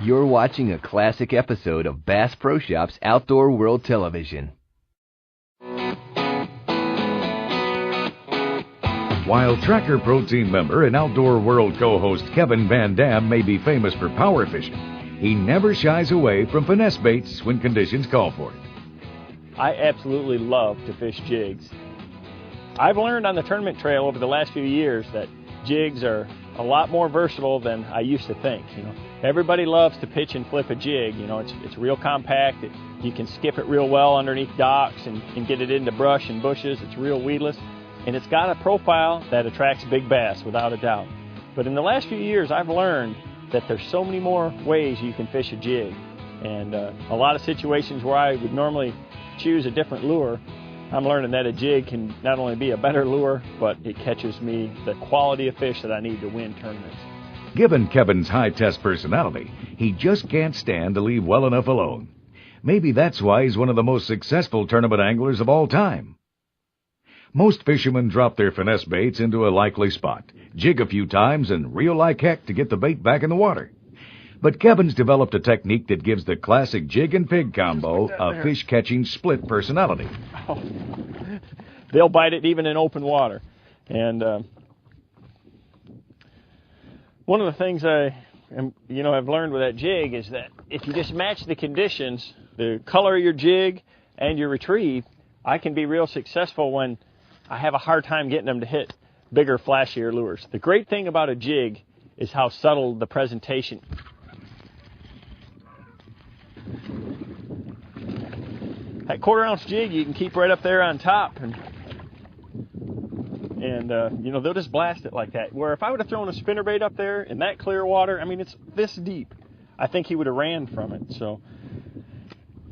You're watching a classic episode of Bass Pro Shops Outdoor World Television. While Tracker Pro Team member and Outdoor World co-host Kevin VanDam may be famous for power fishing, he never shies away from finesse baits when conditions call for it. I absolutely love to fish jigs. I've learned on the tournament trail over the last few years that jigs are a lot more versatile than I used to think. Everybody loves to pitch and flip a jig. It's real compact. You can skip it real well underneath docks and get it into brush and bushes. It's real weedless, and it's got a profile that attracts big bass without a doubt. But in the last few years, I've learned that there's so many more ways you can fish a jig, and a lot of situations where I would normally choose a different lure, I'm learning that a jig can not only be a better lure, but it catches me the quality of fish that I need to win tournaments. Given Kevin's high-test personality, he just can't stand to leave well enough alone. Maybe that's why he's one of the most successful tournament anglers of all time. Most fishermen drop their finesse baits into a likely spot, jig a few times, and reel like heck to get the bait back in the water. But Kevin's developed a technique that gives the classic jig and pig combo a fish-catching split personality. Oh, they'll bite it even in open water. And one of the things I've learned with that jig is that if you just match the conditions, the color of your jig and your retrieve, I can be real successful when I have a hard time getting them to hit bigger, flashier lures. The great thing about a jig is how subtle the presentation. That quarter-ounce jig you can keep right up there on top, and they'll just blast it like that. Where if I would have thrown a spinnerbait up there in that clear water, it's this deep, I think he would have ran from it. So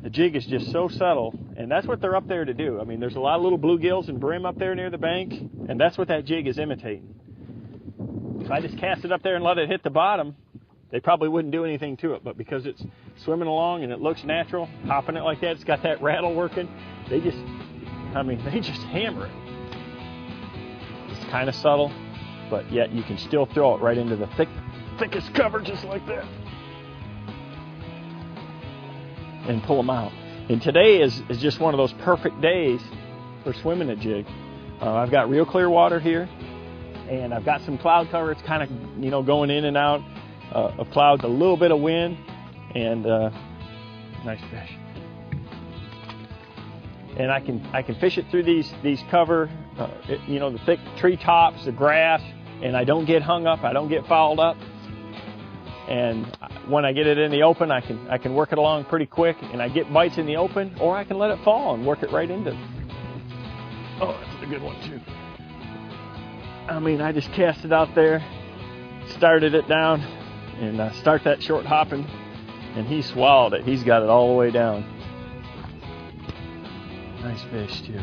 the jig is just so subtle, and that's what they're up there to do. There's a lot of little bluegills and brim up there near the bank, and that's what that jig is imitating. If I just cast it up there and let it hit the bottom, they probably wouldn't do anything to it, but because it's swimming along and it looks natural, hopping it like that, it's got that rattle working, they just hammer it. It's kind of subtle, but yet you can still throw it right into the thickest cover just like that and pull them out. And today is just one of those perfect days for swimming a jig. I've got real clear water here, and I've got some cloud cover. It's kind of going in and out of clouds, a little bit of wind, and nice fish. And I can fish it through these cover, the thick tree tops, the grass, and I don't get hung up, I don't get fouled up. And when I get it in the open, I can work it along pretty quick, and I get bites in the open, or I can let it fall and work it right into. Oh, that's a good one too. I just cast it out there, started it down, and start that short hopping, and he swallowed it. He's got it all the way down. Nice fish too.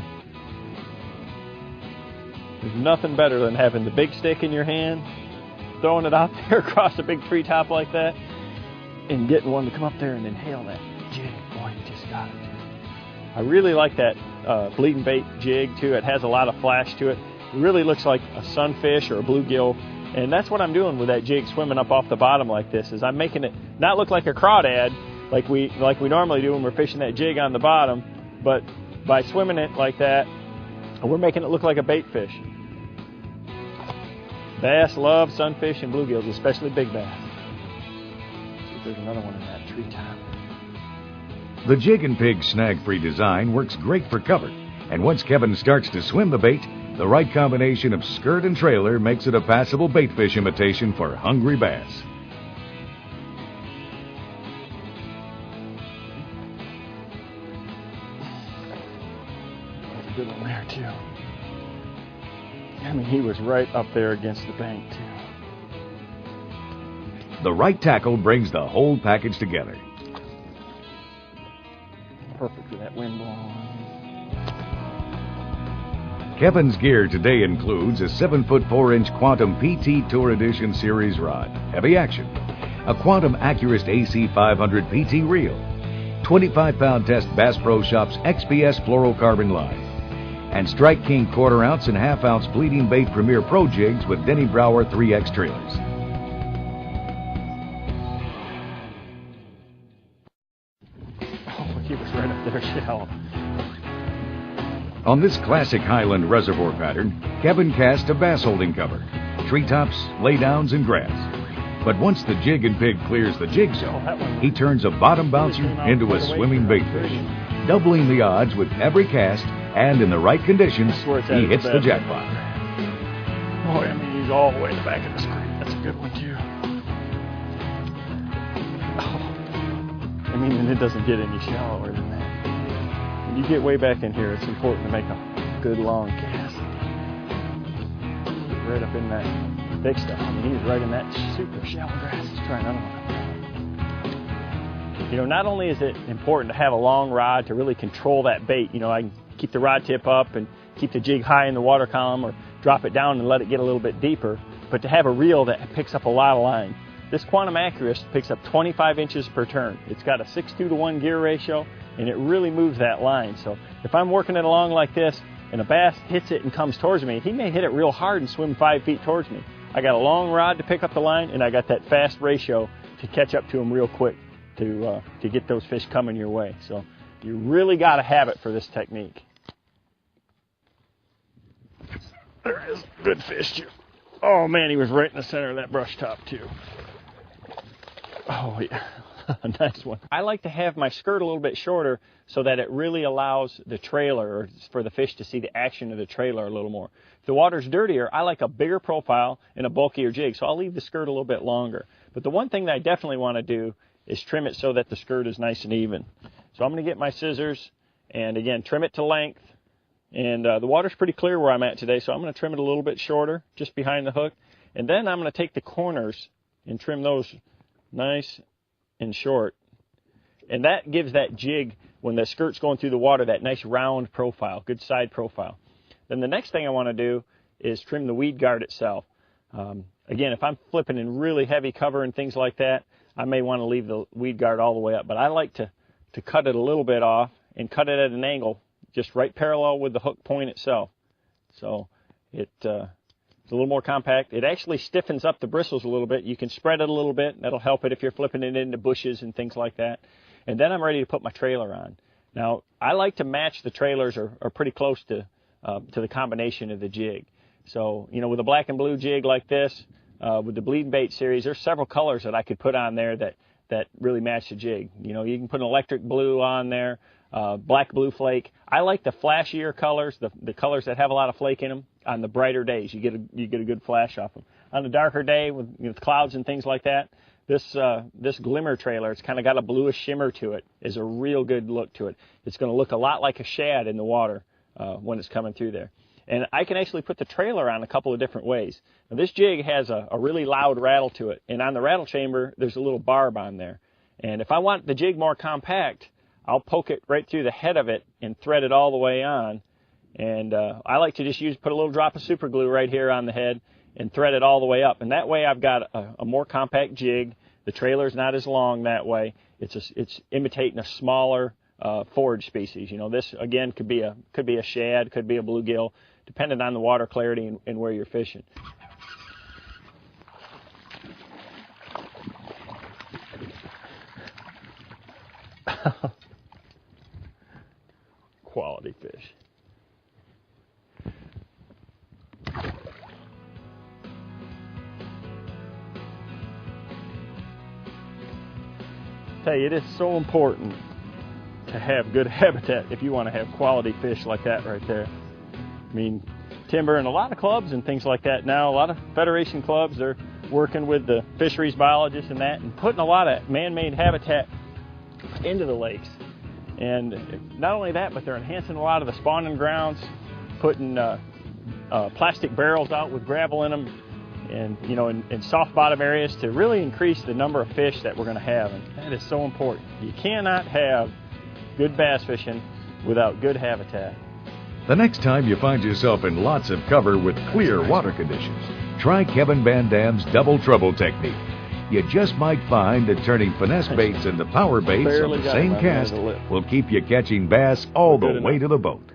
There's nothing better than having the big stick in your hand, throwing it out there across a big treetop like that, and getting one to come up there and inhale that jig. Boy, you just got it. I really like that bleeding bait jig too. It has a lot of flash to it. It really looks like a sunfish or a bluegill. And that's what I'm doing with that jig swimming up off the bottom like this, is I'm making it not look like a crawdad like we normally do when we're fishing that jig on the bottom, but by swimming it like that, we're making it look like a bait fish. Bass love sunfish and bluegills, especially big bass. Let's see if there's another one in that treetop. The jig and pig snag-free design works great for cover, and once Kevin starts to swim the bait, the right combination of skirt and trailer makes it a passable bait fish imitation for hungry bass. That's a good one there too. He was right up there against the bank too. The right tackle brings the whole package together. Perfect for that wind blowing. Kevin's gear today includes a 7-foot 4-inch Quantum PT Tour Edition Series rod, heavy action, a Quantum Accurist AC 500 PT reel, 25-pound test Bass Pro Shops XPS fluorocarbon line, and Strike King 1/4 ounce and 1/2 ounce bleeding bait Premier Pro jigs with Denny Brauer 3X trailers. He was right up there shallow. On this classic Highland reservoir pattern, Kevin cast a bass holding cover, treetops, laydowns, and grass. But once the jig and pig clears the jig zone, he turns a bottom bouncer into a swimming baitfish, doubling the odds with every cast, and in the right conditions, he hits the jackpot. Boy, I mean, he's all the way in the back of the screen. That's a good one, too. Oh. I mean, and it doesn't get any shallower than that. When you get way back in here, it's important to make a good long cast. Get right up in that big stuff. I mean, he's right in that super shallow grass. He's trying to. You know, not only is it important to have a long rod to really control that bait, you know, I can keep the rod tip up and keep the jig high in the water column or drop it down and let it get a little bit deeper, but to have a reel that picks up a lot of line. This Quantum Accurist picks up 25 inches per turn. It's got a 6:2 to 1 gear ratio, and it really moves that line. So if I'm working it along like this and a bass hits it and comes towards me, he may hit it real hard and swim 5 feet towards me. I got a long rod to pick up the line, and I got that fast ratio to catch up to him real quick to get those fish coming your way. So you really got to have it for this technique. There is good fish too. Oh man, he was right in the center of that brush top too. Oh yeah, nice one. I like to have my skirt a little bit shorter so that it really allows the trailer, or for the fish to see the action of the trailer a little more. If the water's dirtier, I like a bigger profile and a bulkier jig, so I'll leave the skirt a little bit longer. But the one thing that I definitely want to do is trim it so that the skirt is nice and even. So I'm going to get my scissors and again trim it to length. And the water's pretty clear where I'm at today, so I'm going to trim it a little bit shorter, just behind the hook. And then I'm going to take the corners and trim those nice and short. And that gives that jig, when the skirt's going through the water, that nice round profile, good side profile. Then the next thing I want to do is trim the weed guard itself. Again, if I'm flipping in really heavy cover and things like that, I may want to leave the weed guard all the way up. But I like to cut it a little bit off and cut it at an angle just right parallel with the hook point itself. So it's a little more compact. It actually stiffens up the bristles a little bit. You can spread it a little bit. That'll help it if you're flipping it into bushes and things like that. And then I'm ready to put my trailer on. Now, I like to match the trailers or pretty close to the combination of the jig. So, you know, with a black and blue jig like this, with the Bleeding Bait series, there's several colors that I could put on there that really match the jig. You know, you can put an electric blue on there, black blue flake. I like the flashier colors, the colors that have a lot of flake in them. On the brighter days, you get a good flash off them. On a darker day with clouds and things like that, this glimmer trailer, it's kind of got a bluish shimmer to it, is a real good look to it. It's going to look a lot like a shad in the water when it's coming through there. And I can actually put the trailer on a couple of different ways. Now, this jig has a really loud rattle to it, and on the rattle chamber, there's a little barb on there. And if I want the jig more compact, I'll poke it right through the head of it and thread it all the way on. And I like to just put a little drop of super glue right here on the head and thread it all the way up. And that way I've got a more compact jig. The trailer's not as long that way. It's imitating a smaller forage species. You know, this again could be a shad, could be a bluegill, depending on the water clarity and where you're fishing. Quality fish. Tell you, it is so important to have good habitat if you want to have quality fish like that right there. I mean, timber and a lot of clubs and things like that now, a lot of Federation clubs, they're working with the fisheries biologists and that and putting a lot of man-made habitat into the lakes. And not only that, but they're enhancing a lot of the spawning grounds, putting plastic barrels out with gravel in them, and you know, in soft bottom areas to really increase the number of fish that we're going to have. And that is so important. You cannot have good bass fishing without good habitat. The next time you find yourself in lots of cover with clear water conditions, try Kevin VanDam's double trouble technique. You just might find that turning finesse baits into power baits on the same cast will keep you catching bass all the way to the boat.